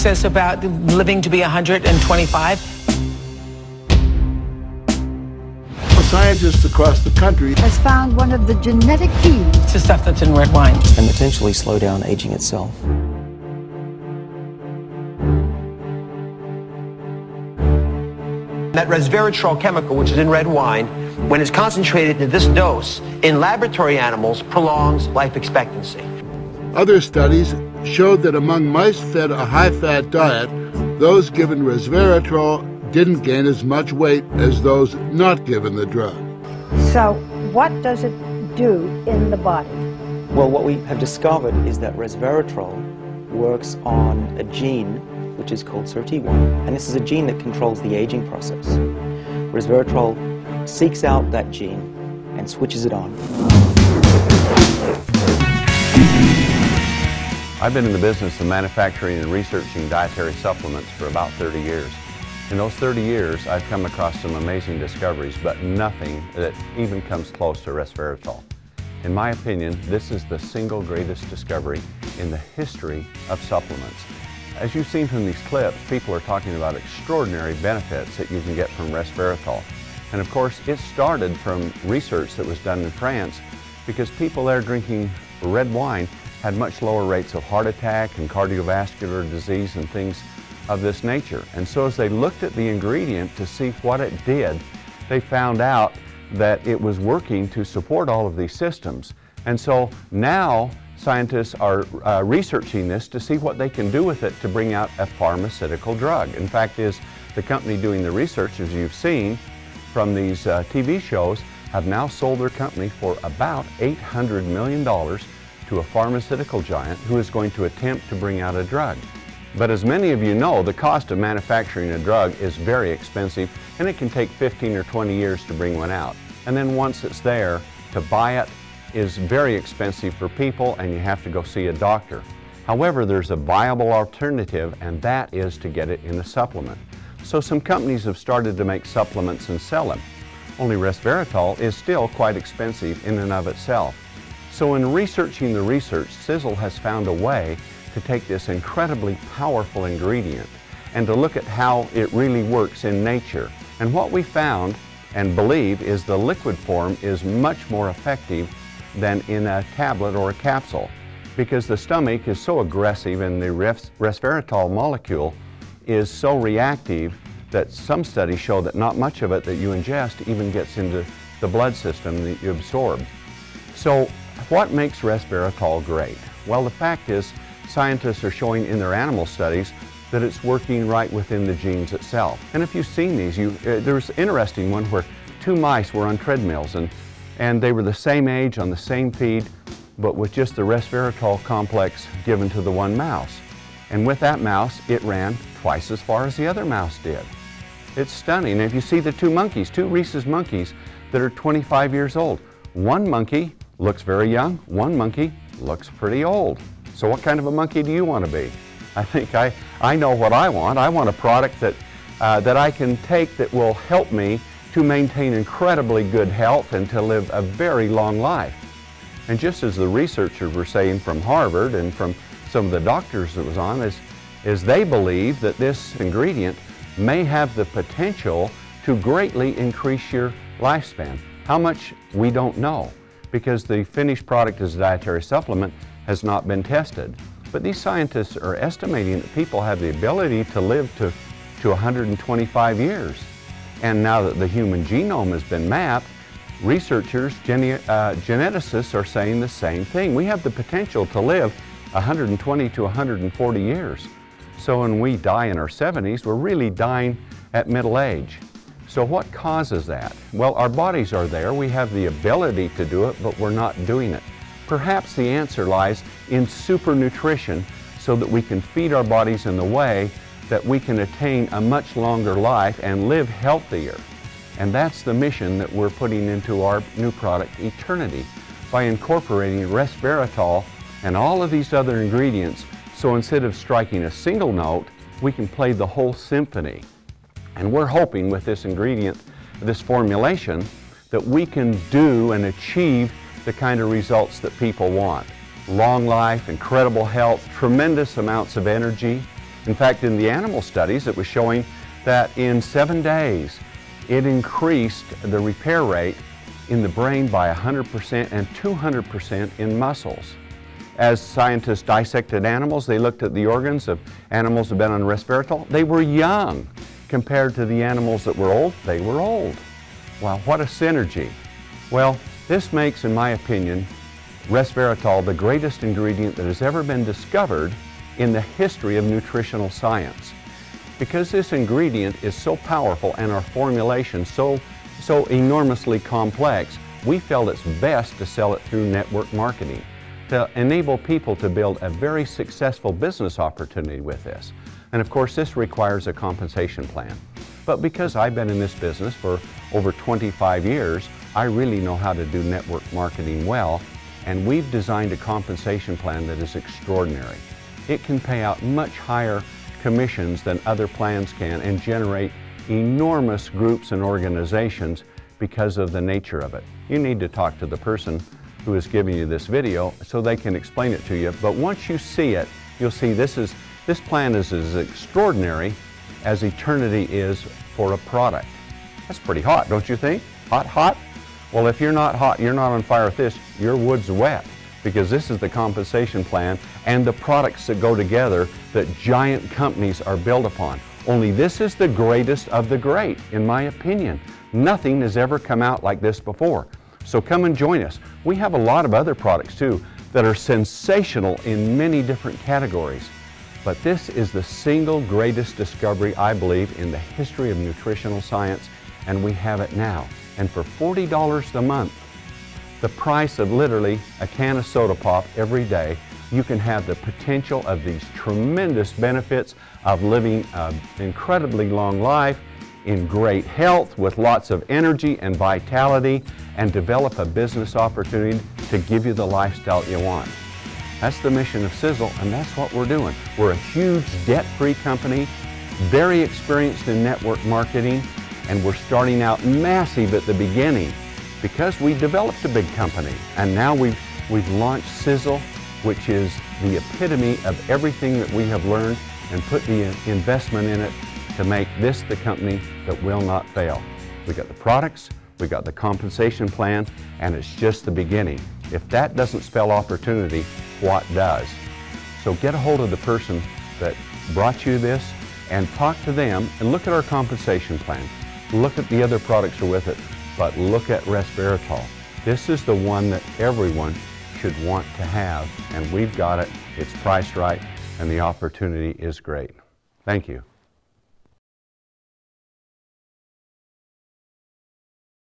says about living to be 125. Scientists across the country has found one of the genetic keys. It's the stuff that's in red wine. And potentially slow down aging itself. That resveratrol chemical, which is in red wine, when it's concentrated to this dose in laboratory animals, prolongs life expectancy. Other studies showed that among mice fed a high-fat diet, those given resveratrol didn't gain as much weight as those not given the drug. So what does it do in the body? Well, what we have discovered is that resveratrol works on a gene which is called SIRT1, and this is a gene that controls the aging process. Resveratrol seeks out that gene and switches it on. I've been in the business of manufacturing and researching dietary supplements for about 30 years. In those 30 years, I've come across some amazing discoveries, but nothing that even comes close to resveratrol. In my opinion, this is the single greatest discovery in the history of supplements. As you've seen from these clips, people are talking about extraordinary benefits that you can get from resveratrol. And of course, it started from research that was done in France because people there drinking red wine had much lower rates of heart attack and cardiovascular disease and things of this nature. And so as they looked at the ingredient to see what it did, they found out that it was working to support all of these systems. And so now scientists are researching this to see what they can do with it to bring out a pharmaceutical drug. In fact, the company doing the research, as you've seen from these TV shows, have now sold their company for about $800 million to a pharmaceutical giant who is going to attempt to bring out a drug. But as many of you know, the cost of manufacturing a drug is very expensive, and it can take 15 or 20 years to bring one out. And then once it's there, to buy it is very expensive for people, and you have to go see a doctor. However, there's a viable alternative, and that is to get it in a supplement. So some companies have started to make supplements and sell them. Only resveratrol is still quite expensive in and of itself. So in researching the research, Sisel has found a way to take this incredibly powerful ingredient and to look at how it really works in nature. And what we found and believe is the liquid form is much more effective than in a tablet or a capsule, because the stomach is so aggressive and the resveratrol molecule is so reactive that some studies show that not much of it that you ingest even gets into the blood system that you absorb. So what makes resveratrol great? Well, the fact is scientists are showing in their animal studies that it's working right within the genes itself. And if you've seen these, there's an interesting one where two mice were on treadmills and they were the same age on the same feed, but with just the resveratrol complex given to the one mouse. And with that mouse, it ran twice as far as the other mouse did. It's stunning. And if you see the two monkeys, two rhesus monkeys that are 25 years old, one monkey looks very young, one monkey looks pretty old. So what kind of a monkey do you want to be? I think I know what I want. I want a product that I can take that will help me to maintain incredibly good health and to live a very long life. And just as the researchers were saying from Harvard and from some of the doctors that was on, is they believe that this ingredient may have the potential to greatly increase your lifespan. How much, we don't know, because the finished product as a dietary supplement has not been tested. But these scientists are estimating that people have the ability to live to 125 years. And now that the human genome has been mapped, researchers, geneticists are saying the same thing. We have the potential to live 120 to 140 years. So when we die in our 70s, we're really dying at middle age. So what causes that? Well, our bodies are there. We have the ability to do it, but we're not doing it. Perhaps the answer lies in supernutrition so that we can feed our bodies in the way that we can attain a much longer life and live healthier. And that's the mission that we're putting into our new product, Eternity, by incorporating resveratrol and all of these other ingredients. So instead of striking a single note, we can play the whole symphony. And we're hoping with this ingredient, this formulation, that we can do and achieve the kind of results that people want. Long life, incredible health, tremendous amounts of energy, In fact, in the animal studies, it was showing that in 7 days, it increased the repair rate in the brain by 100% and 200% in muscles. As scientists dissected animals, they looked at the organs of animals that had been on resveratrol. They were young. Compared to the animals that were old, they were old. Wow, what a synergy. Well, this makes, in my opinion, resveratrol the greatest ingredient that has ever been discovered in the history of nutritional science. Because this ingredient is so powerful and our formulation so enormously complex, we felt it's best to sell it through network marketing to enable people to build a very successful business opportunity with this. And of course, this requires a compensation plan. But because I've been in this business for over 25 years, I really know how to do network marketing well, and we've designed a compensation plan that is extraordinary. It can pay out much higher commissions than other plans can and generate enormous groups and organizations because of the nature of it. You need to talk to the person who is giving you this video so they can explain it to you. But once you see it, you'll see this plan is as extraordinary as eternity is for a product. That's pretty hot, don't you think? Hot, hot? Well, if you're not hot, you're not on fire with this, your wood's wet, because this is the compensation plan and the products that go together that giant companies are built upon. Only this is the greatest of the great, in my opinion. Nothing has ever come out like this before. So come and join us. We have a lot of other products too that are sensational in many different categories. But this is the single greatest discovery, I believe, in the history of nutritional science, and we have it now. And for $40 a month, the price of literally a can of soda pop every day, you can have the potential of these tremendous benefits of living an incredibly long life, in great health, with lots of energy and vitality, and develop a business opportunity to give you the lifestyle you want. That's the mission of Sisel, and that's what we're doing. We're a huge debt-free company, very experienced in network marketing, and we're starting out massive at the beginning because we developed a big company. And now we've launched Sisel, which is the epitome of everything that we have learned, and put the investment in it to make this the company that will not fail. We got the products, we got the compensation plan, and it's just the beginning. If that doesn't spell opportunity, what does? So get a hold of the person that brought you this and talk to them and look at our compensation plan. Look at the other products that are with it, but look at Resveratrol. This is the one that everyone should want to have, and we've got it. It's priced right, and the opportunity is great. Thank you.